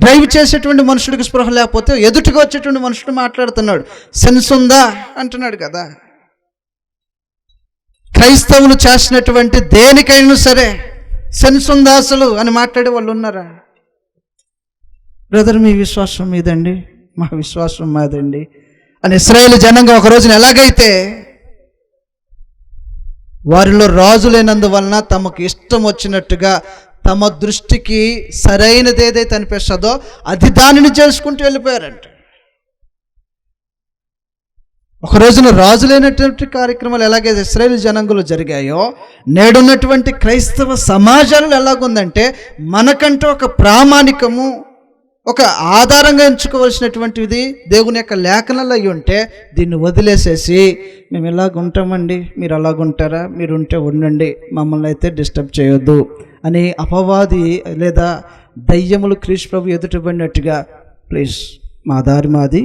డ్రైవ్ చేసేటువంటి మనుషుడికి స్పృహ లేకపోతే ఎదుటిగా వచ్చేటువంటి మనుషుడు మాట్లాడుతున్నాడు, సెన్స్ ఉందా అంటున్నాడు కదా. క్రైస్తవులు చేసినటువంటి దేనికైనా సరే సెన్స్ ఉందా అసలు అని మాట్లాడే వాళ్ళు ఉన్నారా? బ్రదర్ మీ విశ్వాసం మీదండి, మా విశ్వాసం మాదండి అని ఇశ్రాయేలు జనాంగం ఒక రోజున ఎలాగైతే వారిలో రాజు లేనందువలన తమకు ఇష్టం వచ్చినట్టుగా తమ దృష్టికి సరైనది ఏదైతే అనిపిస్తుందో అది దానిని చేసుకుంటూ వెళ్ళిపోయారంట. ఒక రోజున రాజు లేనటువంటి కార్యక్రమాలు ఎలాగైతే ఇశ్రాయేలు జనాంగంలో జరిగాయో, నేడున్నటువంటి క్రైస్తవ సమాజాలు ఎలాగుందంటే మనకంటూ ఒక ప్రామాణికము, ఒక ఆధారంగా ఎంచుకోవాల్సినటువంటిది దేవుని యొక్క లేఖనాలు అయి ఉంటే దీన్ని వదిలేసేసి మేము ఇలాగ ఉంటామండి, మీరు అలాగుంటారా, మీరు ఉంటే ఉండండి, మమ్మల్ని అయితే డిస్టర్బ్ చేయొద్దు అని అపవాది లేదా దయ్యములు క్రీస్తు ప్రభు ఎదుటబడినట్టుగా, ప్లీజ్ మా దారి మాది,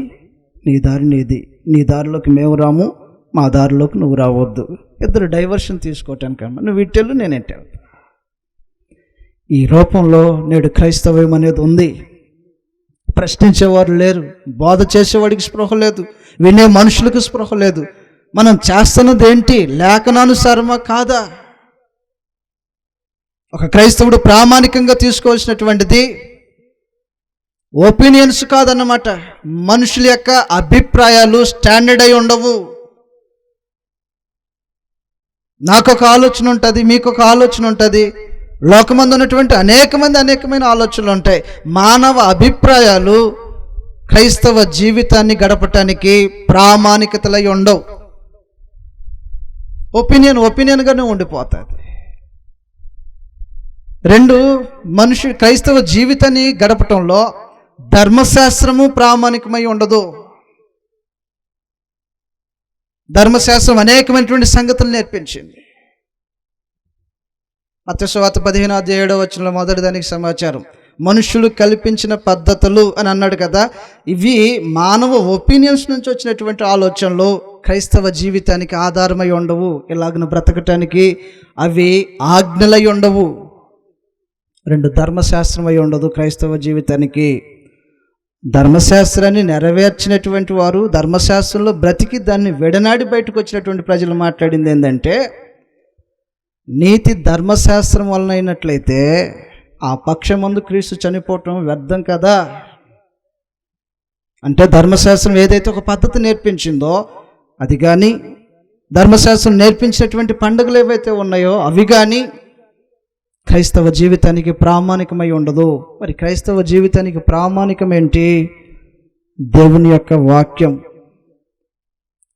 నీ దారి నీది, నీ దారిలోకి మేము రాము, మా దారిలోకి నువ్వు రావద్దు, ఇద్దరు డైవర్షన్ తీసుకోవటానికమ్మా, నువ్వు ఇట్టెళ్ళు నేను ఎట్టెళ్ళు. ఈ రూపంలో నేడు క్రైస్తవ్యం అనేది ఉంది. ప్రశ్నించేవారు లేరు, బోధ చేసేవాడికి స్పృహ లేదు, వినే మనుషులకు స్పృహ లేదు. మనం చేస్తున్నది ఏంటి? లేఖనానుసారమా కాదా? ఒక క్రైస్తవుడు ప్రామాణికంగా తీసుకోవాల్సినటువంటిది ఒపీనియన్స్ కాదన్నమాట. మనుషుల యొక్క అభిప్రాయాలు స్టాండర్డ్ అయి ఉండవు. నాకొక ఆలోచన ఉంటుంది, మీకొక ఆలోచన ఉంటుంది, లోకమందు ఉన్నటువంటి అనేకమైన ఆలోచనలు ఉంటాయి. మానవ అభిప్రాయాలు క్రైస్తవ జీవితాన్ని గడపటానికి ప్రామాణికతలై ఉండవు. ఒపీనియన్గానే ఉండిపోతుంది. రెండు, క్రైస్తవ జీవితాన్ని గడపటంలో ధర్మశాస్త్రము ప్రామాణికమై ఉండదు. ధర్మశాస్త్రం అనేకమైనటువంటి సంగతులు నేర్పించింది. మత్తయి సువార్త 15:7 మొదటి దానికి సమాచారం, మనుషులు కల్పించిన పద్ధతులు అని అన్నాడు కదా. ఇవి మానవ ఒపీనియన్స్ నుంచి వచ్చినటువంటి ఆలోచనలు క్రైస్తవ జీవితానికి ఆధారమై ఉండవు. ఇలాగను బ్రతకటానికి అవి ఆజ్ఞలై ఉండవు. రెండు, ధర్మశాస్త్రం అయి ఉండదు క్రైస్తవ జీవితానికి. ధర్మశాస్త్రాన్ని నెరవేర్చినటువంటి వారు, ధర్మశాస్త్రంలో బ్రతికి దాన్ని విడనాడి బయటకు వచ్చినటువంటి ప్రజలు మాట్లాడింది ఏంటంటే, నీతి ధర్మశాస్త్రం వలన అయినట్లయితే ఆ పక్షమందు క్రీస్తు చనిపోవటం వ్యర్థం కదా. అంటే ధర్మశాస్త్రం ఏదైతే ఒక పద్ధతి నేర్పించిందో అది కానీ, ధర్మశాస్త్రం నేర్పించినటువంటి పండుగలు ఏవైతే ఉన్నాయో అవి కానీ క్రైస్తవ జీవితానికి ప్రామాణికమై ఉండదు. మరి క్రైస్తవ జీవితానికి ప్రామాణికం ఏంటి? దేవుని యొక్క వాక్యం.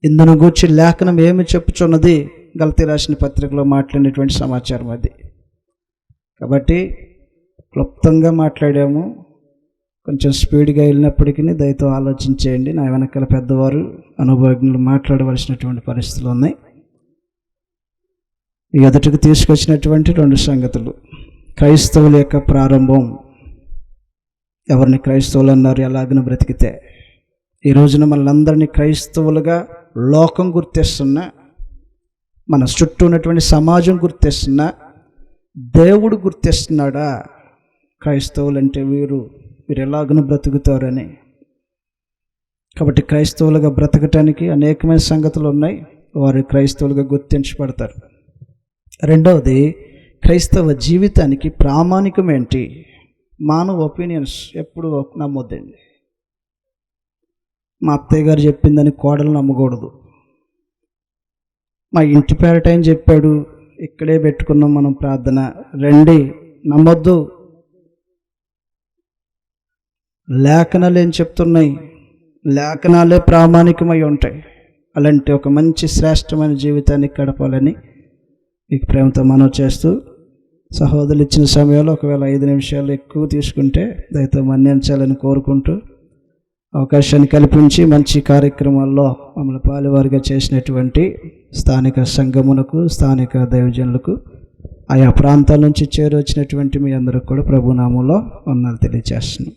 ఇందును గూర్చి లేఖనం ఏమి చెప్పుచున్నది? గలతీ రాసిన పత్రికలో మాట్లాడినటువంటి సమాచారం అది. కాబట్టి క్లుప్తంగా మాట్లాడాము, కొంచెం స్పీడ్గా వెళ్ళినప్పటికీ దయతో ఆలోచించేయండి. నా వెనకాల పెద్దవారు, అనుభవజ్ఞులు మాట్లాడవలసినటువంటి పరిస్థితులు ఉన్నాయి. ఎదుటికి తీసుకొచ్చినటువంటి రెండు సంగతులు. క్రైస్తవుల యొక్క ప్రారంభం. ఎవరిని క్రైస్తవులు అన్నారు? ఎలాగను బ్రతికితే. ఈ రోజున మనందరినీ క్రైస్తవులుగా లోకం గుర్తిస్తున్నా, మన చుట్టూ ఉన్నటువంటి సమాజం గుర్తిస్తున్నా, దేవుడు గుర్తిస్తున్నాడా క్రైస్తవులు అంటే వీరు ఎలాగను బ్రతుకుతారని. కాబట్టి క్రైస్తవులుగా బ్రతకటానికి అనేకమైన సంగతులు ఉన్నాయి. వారు క్రైస్తవులుగా గుర్తించబడతారు. రెండవది, క్రైస్తవ జీవితానికి ప్రామాణికం ఏంటి? మానవ ఒపీనియన్స్ ఎప్పుడు నమ్మొద్దండి. మా అత్తయ్య గారు చెప్పిందని కోడలు నమ్మకూడదు. మా ఇంటి పేరట ఆయన చెప్పాడు, ఇక్కడే పెట్టుకున్నాం మనం ప్రార్థన, రండి, నమ్మొద్దు. లేఖనాలు ఏం చెప్తున్నాయి? లేఖనాలే ప్రామాణికమై ఉంటాయి. అలాంటి ఒక మంచి శ్రేష్టమైన జీవితాన్ని గడపాలని మీకు ప్రేమతో మనవి చేస్తూ, సహోదరులు ఇచ్చిన సమయంలో ఒకవేళ 5 నిమిషాలు ఎక్కువ తీసుకుంటే దయతో మన్నించాలని కోరుకుంటూ, అవకాశాన్ని కల్పించి మంచి కార్యక్రమాల్లో మమ్మల్ని పాలువారిగా చేసినటువంటి స్థానిక సంఘమునకు, స్థానిక దైవజనులకు, ఆయా ప్రాంతాల నుంచి చేరొచ్చినటువంటి మీ అందరికి కూడా ప్రభునామంలో వందనాలు తెలియజేస్తున్నాం.